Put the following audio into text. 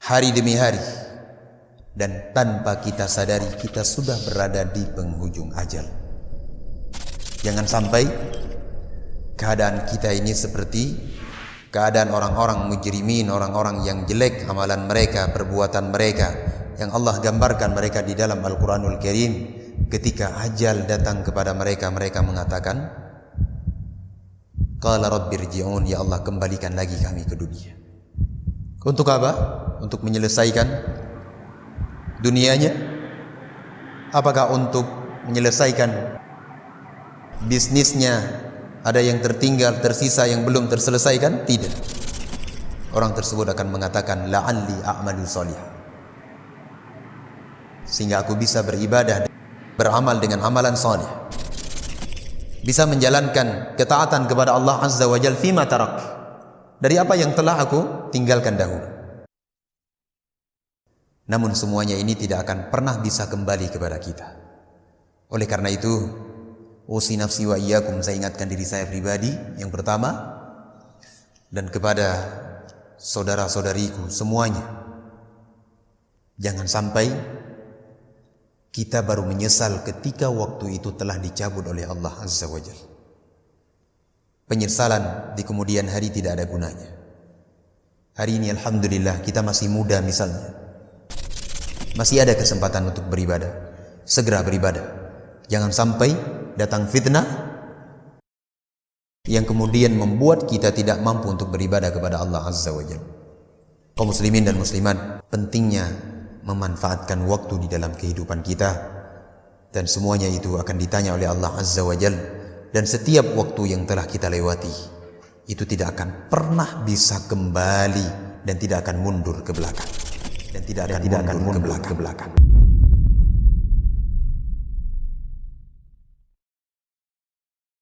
hari demi hari, dan tanpa kita sadari kita sudah berada di penghujung ajal. Jangan sampai keadaan kita ini seperti keadaan orang-orang mujrimin, orang-orang yang jelek amalan mereka, perbuatan mereka, yang Allah gambarkan mereka di dalam Al-Quranul Karim. Ketika ajal datang kepada mereka, mereka mengatakan, qala rabbirji'un, ya Allah kembalikan lagi kami ke dunia. Untuk apa? Untuk menyelesaikan dunianya? Apakah untuk menyelesaikan bisnisnya? Ada yang tertinggal, tersisa yang belum terselesaikan? Tidak. Orang tersebut akan mengatakan, la'alli a'malu sholih, sehingga aku bisa beribadah, beramal dengan amalan salih, bisa menjalankan ketaatan kepada Allah Azza wa Jalla fima tarak, dari apa yang telah aku tinggalkan dahulu. Namun semuanya ini tidak akan pernah bisa kembali kepada kita. Oleh karena itu, usi nafsi wa iyyakum, saya ingatkan diri saya pribadi yang pertama, dan kepada saudara-saudariku semuanya, jangan sampai kita baru menyesal ketika waktu itu telah dicabut oleh Allah Azza wa Jalla. Penyesalan di kemudian hari tidak ada gunanya. Hari ini alhamdulillah kita masih muda misalnya, masih ada kesempatan untuk beribadah. Segera beribadah. Jangan sampai datang fitnah yang kemudian membuat kita tidak mampu untuk beribadah kepada Allah Azza wa Jalla. Kaum muslimin dan muslimat, pentingnya memanfaatkan waktu di dalam kehidupan kita, dan semuanya itu akan ditanya oleh Allah Azza wa Jalla. Dan setiap waktu yang telah kita lewati itu tidak akan pernah bisa kembali dan tidak akan mundur ke belakang, dan tidak akan mundur ke belakang.